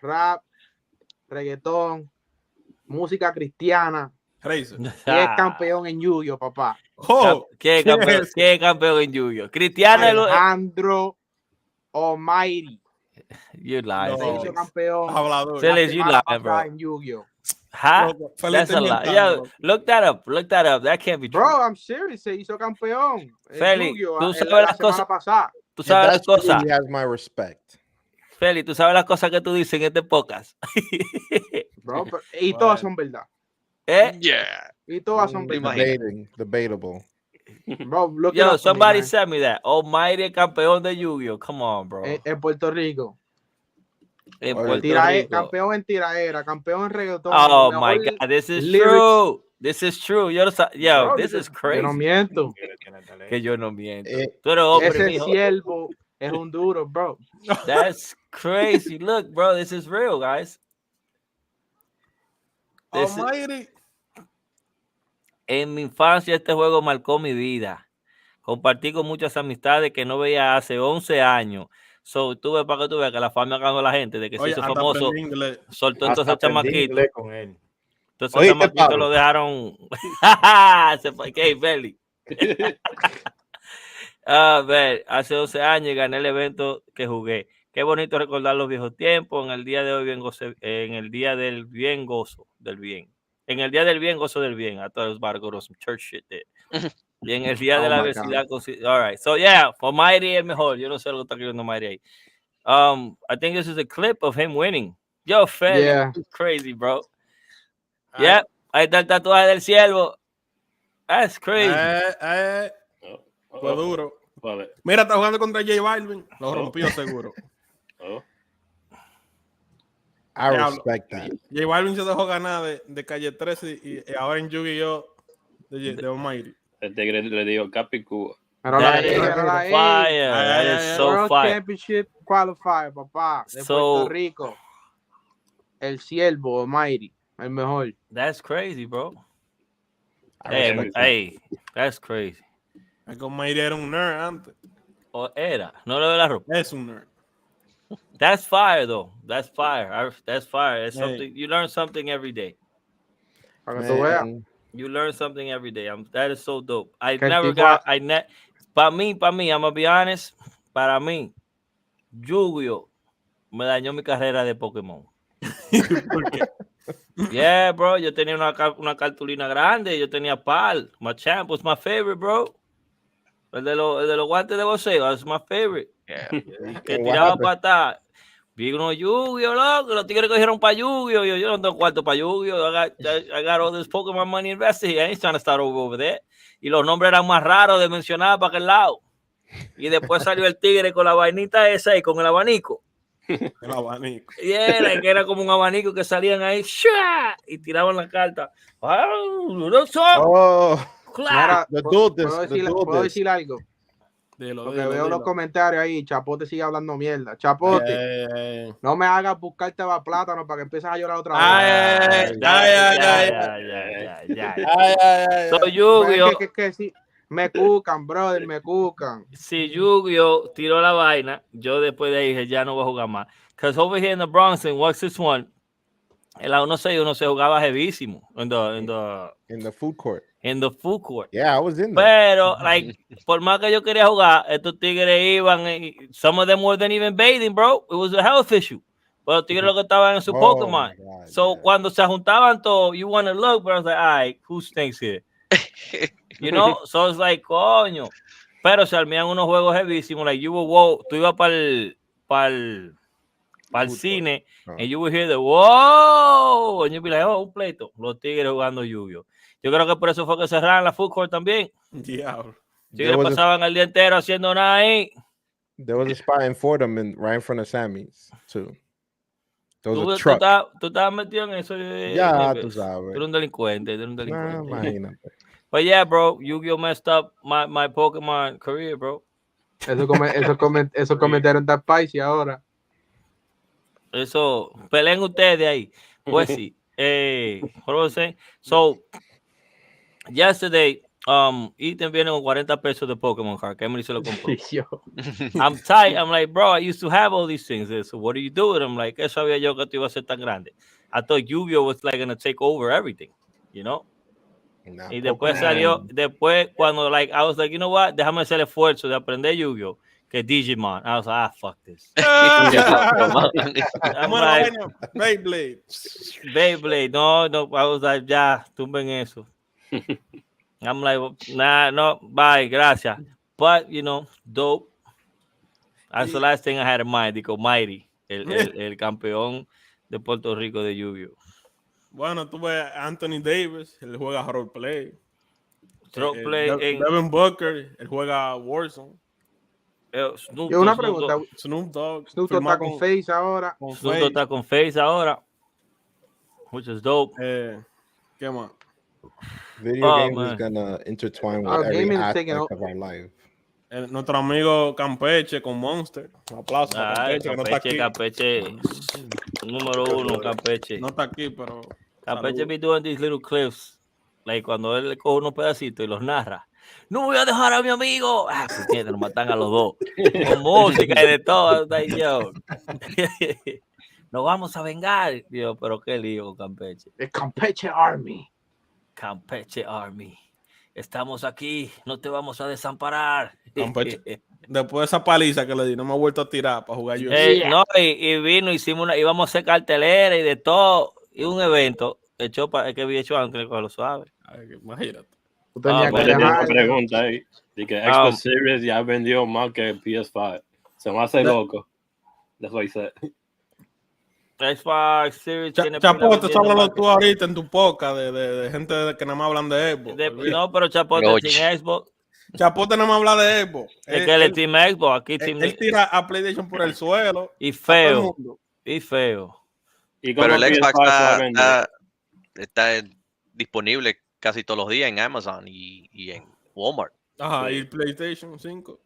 rap, reggaetón, música cristiana. Razer. Y es campeón en Yu-Gi-Oh, papá. ¿Qué es campeón en Yu-Gi-Oh? Cristiano Alejandro Almighty. You lie. Se hizo campeón. You lie, bro. En Yu-Gi-Oh. Huh? That's a lie. Yo, look that up. That can't be true. Bro, I'm serious. Se hizo campeón. Feli, tú sabes las cosas. Tú sabes las cosas. He has my respect. Feli, tú sabes las cosas que tú dices en este podcast. Bro, y todas son verdad. Yeah. Y todas son verdad. Debatable. Bro, yo, somebody said me that. Almighty campeón de Yu-Gi-Oh. Come on, bro. En Puerto Rico. Rico. Campeón en tiraera, campeón en reggaetón. Oh my God, this is true. This is true. Yo, bro, this is crazy. Yo no miento. Que yo no miento. Tú eres hombre, ese siervo es un duro, bro. That's crazy. Look, bro, this is real, guys. Almighty. En mi infancia este juego marcó mi vida. Compartí con muchas amistades que no veía hace 11 años. So, tú ves para que tú veas que la fama ganó a la gente de que se hizo famoso. Soltó entonces el chamaquito. Entonces el chamaquito lo dejaron. Se fue. ¿Qué, Belly? Hace 11 años gané el evento que jugué. Qué bonito recordar los viejos tiempos. En el día de hoy en el día del bien gozo del bien. En el día del bien gozo del bien. I thought it was about to go to some church shit there. Y en el día de la adversidad. All right. So, yeah, for Mighty es mejor. Yo no sé lo que está queriendo Mighty ahí. I think this is a clip of him winning. Yo, Fed, yeah. Crazy, bro. Yeah, ahí está el tatuaje del ciervo. That's crazy. Fue duro. Mira, está jugando contra J Balvin. Lo rompió seguro. I respect that. J Balvin se dejó ganar de Calle 13 y ahora en Yu-Gi-Oh! de Almighty. Le digo capitulo. That is so fire. Championship qualifier, papá. De Puerto Rico. El Ciervo, Almighty. El mejor. That's crazy, bro. Hey, that's crazy. Almighty era un nerd antes. ¿O era? No lo de la ropa. Es un nerd. That's fire, though. That's fire. That's fire. It's something. You learn something every day. Para que tú veas. You learn something every day. That is so dope. Para mí, I'm gonna be honest, para mí, Yu-Gi-Oh me dañó mi carrera de Pokémon. ¿Por qué? Yeah, bro, yo tenía una cartulina grande, yo tenía Pal. Machamp was my favorite, bro. El de los guantes de boxeo, that's my favorite. Yeah. Que tiraba patas. Vi unos Yu-Gi-Oh, loco, los tigres cogieron para Yu-Gi-Oh. Yo no tengo cuarto para Yu-Gi-Oh. I got all this Pokemon money invested. I ain't trying to start over there. Y los nombres eran más raros de mencionar para aquel lado. Y después salió el tigre con la vainita esa y con el abanico. El abanico. Y era como un abanico que salían ahí y tiraban la carta. Claro. ¿Puedo decir algo? Porque veo los comentarios ahí, Chapote sigue hablando mierda. Chapote, no me hagas buscarte a plátano para que empieces a llorar otra vez. So Yu-Gi-Oh, que sí, me cucan, brother, me cucan. Si Yu-Gi-Oh tiró la vaina, yo después de ahí dije, ya no voy a jugar más. Because over here in the Bronx, in What's This One, en la 161 se jugaba heavísimo. In the food court. In the food court. Yeah, I was in there. Pero, like, por más que yo quería jugar, estos tigres iban, some of them weren't even bathing, bro. It was a health issue. Pero los tigres lo que estaban en su Pokémon. So, cuando se juntaban todos, you want to look, but I was like, all right, who stinks here? You know? So, it's like, coño. Pero se armían unos juegos heavísimos. Like, tú ibas para el cine, and you would hear the wow, and you'd be like, oh, un pleito. Los tigres jugando Yu-Gi-Oh. Yo creo que por eso fue que cerraron la food court también. Diablo. Tigres pasaban el día entero haciendo nada ahí. There was a spot in Fordham right in front of Sammy's too. Tú estabas metido en eso. Ya, tú sabes. Tú eres un delincuente. Imagínate. But yeah, bro, Yu-Gi-Oh messed up my Pokemon career, bro. Eso cometieron tan spicy ahora. Eso, peleen ustedes ahí. Pues sí. What was I saying? So, yesterday, Ethan viene con 40 pesos de Pokemon card. Emily se lo compró. I'm tight. I'm like, bro, I used to have all these things. So what do you do with them? Like, eso sabía yo que esto iba a ser tan grande. I thought Yu-Gi-Oh was like going to take over everything, you know? Nah, y después salió, cuando like, I was like, you know what? Déjame hacer el esfuerzo de aprender Yu-Gi-Oh! Que Digimon. I was like, fuck this. I'm like, Beyblade. No. I was like, ya, tumben eso. I'm like, nah, no, bye, gracias. But, you know, dope. That's the last thing I had in mind. Digo, Mighty, el campeón de Puerto Rico de Yu-Gi-Oh! Bueno, tú ves a Anthony Davis, él juega roleplay. Devin Booker, él juega Warzone. Una pregunta. Snoop Dogg está con Face ahora. Snoop está con Face ahora. Which is dope. ¿Qué más? Video games is gonna intertwine with every aspect of our life. Nuestro amigo Campeche con Monster. Un aplauso para Campeche, que no está aquí. Campeche, número uno, Campeche. No está aquí, pero... Campeche be doing these little clips. Like cuando él le coge unos pedacitos y los narra. No voy a dejar a mi amigo. Nos matan a los dos. Con música y de todo. Yo. Nos vamos a vengar. Dios, pero qué lío con Campeche. The Campeche Army. Campeche Army. Estamos aquí. No te vamos a desamparar. Campeche. Después de esa paliza que le di, no me ha vuelto a tirar para jugar yo. No, y vino, íbamos a hacer cartelera y de todo. Y un evento hecho para que había hecho antes, lo suave. Ay, imagínate. Una pregunta ahí. De que Xbox Series ya vendió más que PS5. Se me hace loco. That's what I said. Xbox Series tiene... Chapote, estás hablando tú ahorita en tu podcast de gente que nada más hablan de Xbox. No, pero Chapote sin Xbox. Chapote nada más habla de Xbox. Es que el Team Xbox aquí... Él tira a PlayStation por el suelo. Y feo. Y feo. Pero el Xbox está disponible casi todos los días en Amazon y en Walmart. Ajá, y el PlayStation 5.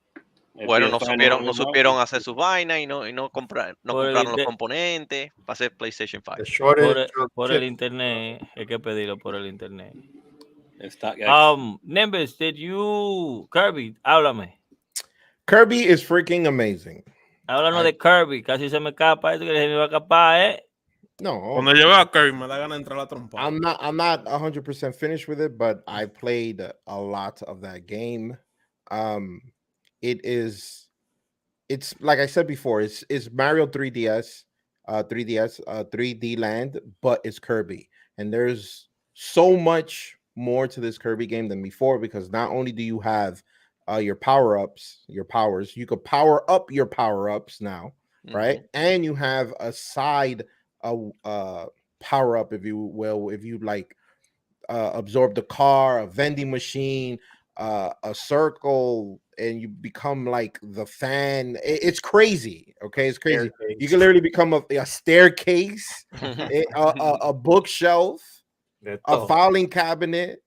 Bueno, no supieron hacer sus vainas y no compraron los componentes para hacer PlayStation 5. Por el internet, hay que pedirlo por el internet. Nimbus, Kirby, háblame. Kirby is freaking amazing. Háblanos de Kirby, casi se me escapa esto que se me va a escapar, No. Cuando llego a Kirby me da ganas de entrar a la trompa. I'm not 100% finished with it, but I played a lot of that game. It's like I said before, it's Mario 3DS, 3D Land, but it's Kirby. And there's so much more to this Kirby game than before, because not only do you have your power-ups, your powers, you could power up your power-ups now, right? And you have a side power up, if you will, if you like absorb the car, a vending machine, a circle, and you become like the fan. It's crazy. Okay, it's crazy. Staircase. You can literally become a staircase, a bookshelf, a filing cabinet,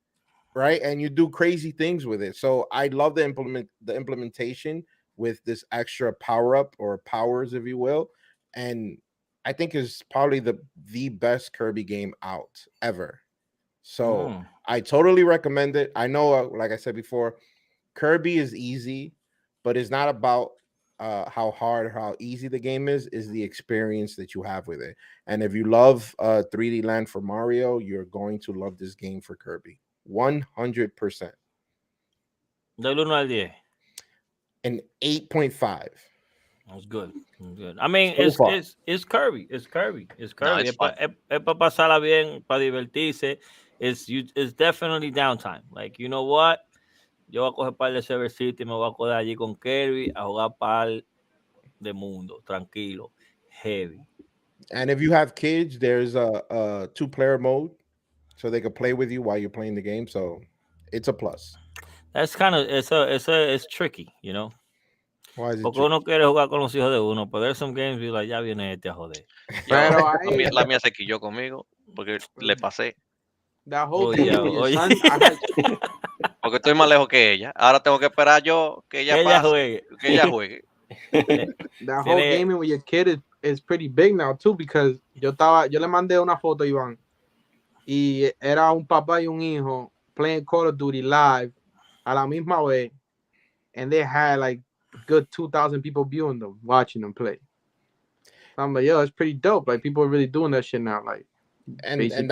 right? And you do crazy things with it. So I love the implementation with this extra power up or powers, if you will, and I think is probably the best Kirby game out ever. So I totally recommend it. I know, like I said before, Kirby is easy, but it's not about how hard or how easy the game is the experience that you have with it. And if you love 3D Land for Mario, you're going to love this game for Kirby. 100%. Del 1 al 10. An 8.5. It's good. It's good. I mean, it's Kirby. It's Kirby. It's Kirby. Es para pasarla bien, para divertirse. It's definitely downtime. Like, you know what? Yo voy a coger par de servercito y me voy a coger allí con Kirby a jugar par de mundo, tranquilo, heavy. And if you have kids, there's a 2-player mode, so they can play with you while you're playing the game. So it's a plus. That's kind of it's tricky, you know. Why is it Porque tricky? uno quiere jugar con los hijos de uno, pero there's some games like ya viene este a joder. Pero la mía se quilló conmigo porque le pasé. That whole game with your son, porque estoy más lejos que ella. Ahora tengo que esperar yo que ella pase, que ella juegue. That whole gaming with your kid is pretty big now too, because yo le mandé una foto a Iván y era un papá y un hijo playing Call of Duty live a la misma vez, and they had like good 2,000 people viewing them, watching them play. So I'm like, yo, it's pretty dope. Like, people are really doing that shit now. Like, and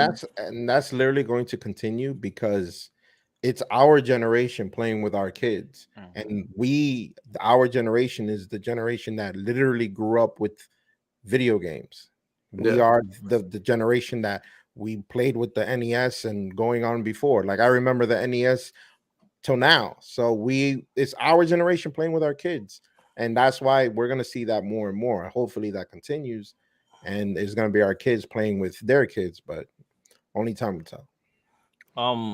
that's literally going to continue because it's our generation playing with our kids, and our generation is the generation that literally grew up with video games. We are the generation that we played with the NES and going on before. Like, I remember the NES till now. So it's our generation playing with our kids, and that's why we're going to see that more and more. Hopefully that continues, and it's going to be our kids playing with their kids, but only time will tell.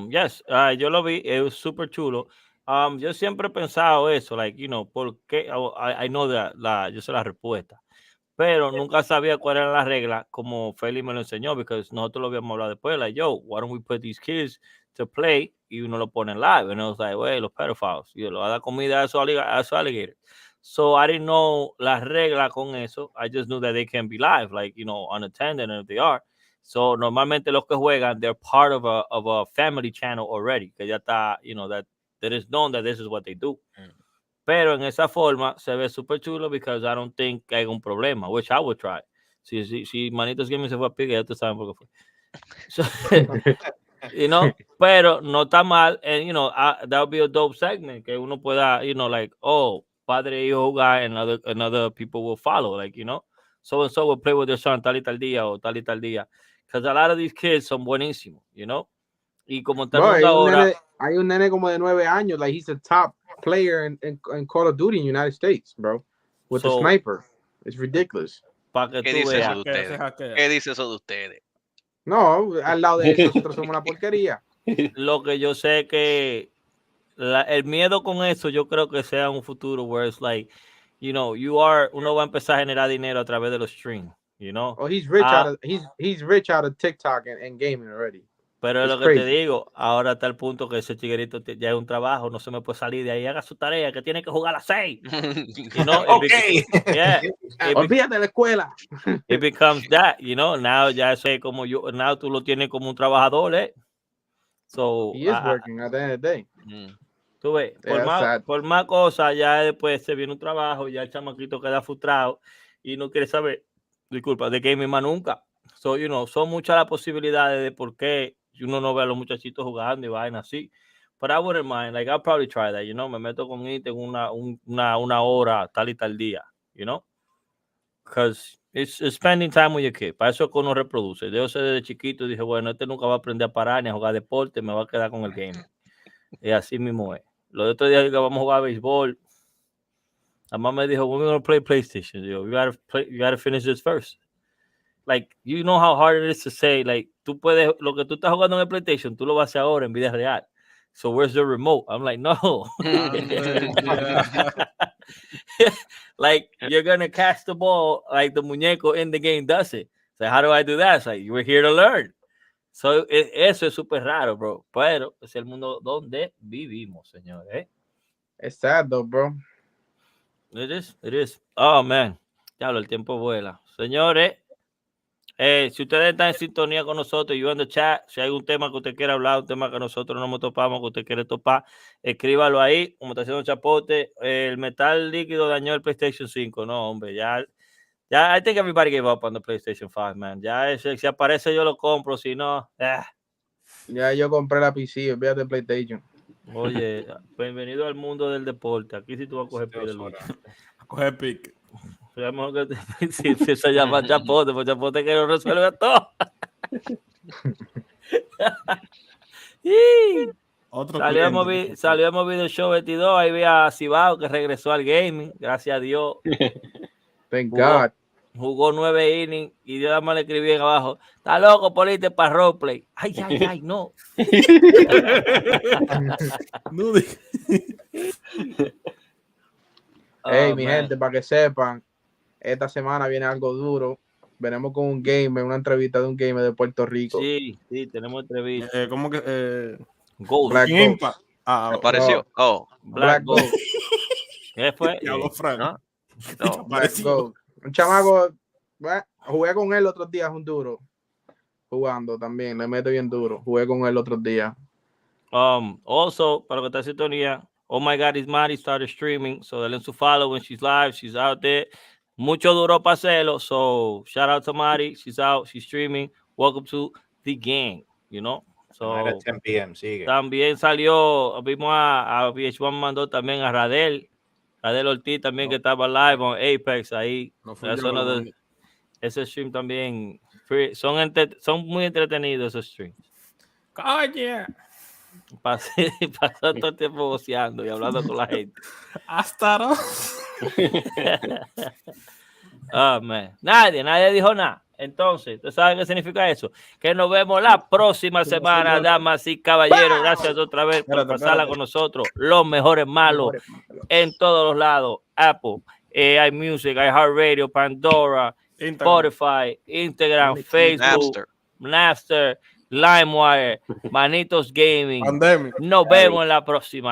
Yes, yo lo vi, es súper chulo. Yo siempre he pensado eso, like, you know, porque I know yo sé la respuesta, pero nunca sabía cuál era la regla, como Feli me lo enseñó, porque nosotros lo habíamos hablado después, like, yo, why don't we put these kids to play, y uno lo pone live, and I was like, wey, los pedophiles, y lo va a dar comida a esos alligators. So I didn't know la regla con eso, I just knew that they can be live, like, you know, unattended, and if they are. So normalmente los que juegan, they're part of a family channel already, que ya está, you know, that is known that this is what they do. Pero en esa forma se ve súper chulo, because I don't think hay un problema, which I would try. Si Manitos Gaming se fue a pique, ya ustedes saben por qué fue. So, you know, pero no está mal, and, you know, that would be a dope segment, que uno pueda, you know, like, oh, padre y hijo jugar, and other people will follow, like, you know, so and so will play with their son tal y tal día, o tal y tal día. Because a lot of these kids son buenísimos, you know. Y como hay un nene como de 9 años, like, he's the top player in Call of Duty in the United States, bro, with the sniper. It's ridiculous. ¿Qué dice eso de ustedes? ¿Qué dice eso de ustedes? No, al lado de eso nosotros somos una porquería. Lo que yo sé que el miedo con eso, yo creo que sea un futuro where it's like, you know, uno va a empezar a generar dinero a través de los streams. You know? Oh, he's rich he's rich out of TikTok and gaming already. Pero es lo que te digo, ahora está el punto que ese chiguerito ya es un trabajo, no se me puede salir de ahí, haga su tarea, que tiene que jugar a las 6. You know? Olvídate de la escuela. It becomes that, you know, now ya sé como now tú lo tienes como un trabajador, So, he is working at the end of the day. Tú ves, por más cosas, ya después se viene un trabajo, ya el chamaquito queda frustrado y no quiere saber, de gaming más nunca. So, you know, son muchas las posibilidades de por qué uno no ve a los muchachitos jugando y vaina así. But I wouldn't mind, like, I'll probably try that, you know, me meto con IT en una hora, tal y tal día, you know, because it's spending time with your kid. Para eso es que uno reproduce. Yo sé desde chiquito, dije, bueno, nunca va a aprender a parar ni a jugar deporte, me va a quedar con el game. Y así mismo es. Los otros días que vamos a jugar béisbol, la mamá me dijo, we're going to play PlayStation. Yo, you gotta finish this first. Like, you know how hard it is to say, like, tú puedes, lo que tú estás jugando en el PlayStation, tú lo vas a hacer ahora en vida real. So where's the remote? I'm like, no. Like, you're going to catch the ball like the muñeco in the game does it. So how do I do that? It's like, we're here to learn. So, eso es súper raro, bro. Pero es el mundo donde vivimos, señores. It's sad, though, bro. It is. Oh, man. Diablo, el tiempo vuela. Señores, si ustedes están en sintonía con nosotros, yo en el chat, si hay un tema que usted quiera hablar, un tema que nosotros no nos topamos, que usted quiere topar, escríbalo ahí, como está haciendo Chapote. El metal líquido dañó el PlayStation 5. No, hombre, ya, I think everybody gave up on the PlayStation 5, man. Ya, si aparece yo lo compro, si no, Ya yo compré la PC, olvídate de PlayStation. Oye, bienvenido al mundo del deporte. Aquí sí tú vas a coger pique, Luis. A coger pique. Sería mejor que si se llama chapote, pues chapote que lo resuelve todo. Salió movido show 22, ahí vi a Cibao que regresó al gaming, gracias a Dios. Thank God. Jugó 9 innings y yo nada más le escribí en abajo, está loco, poniste para roleplay. Ay, no. Hey, mi gente, para que sepan, esta semana viene algo duro. Venimos con un gamer, una entrevista de un gamer de Puerto Rico. Sí, tenemos entrevista. ¿Cómo que? Ghost. Black Ghost. Apareció. No. Black Ghost. ¿Qué fue? No. Black Ghost. Un chamaco, jugué con él otros días, un duro. Jugando también, le mete bien duro. Jugué con él otros días. Also, para que te sintonía, oh my God, it's Mari started streaming, so denle su follow when she's live, she's out there. Mucho duro para hacerlo, so shout out to Mari, she's out, she's streaming. Welcome to the gang, you know. So, at 10 p.m. sigue. También salió, vimos a VH1 mandó también a Radel Ortiz también, que estaba live on Apex ahí. Ese stream también son muy entretenidos esos streams. Oye, pasó todo el tiempo voceando y hablando con la gente. Hasta no. Oh, man. Nadie dijo nada. Entonces, ¿tú sabes qué significa eso? Que nos vemos la próxima semana, damas y caballeros. Gracias otra vez por pasarla con nosotros. Los mejores malos en todos los lados. Apple, iMusic, iHeartRadio, Pandora, Spotify, Instagram, Facebook, Napster, LimeWire, Manitos Gaming. Nos vemos en la próxima.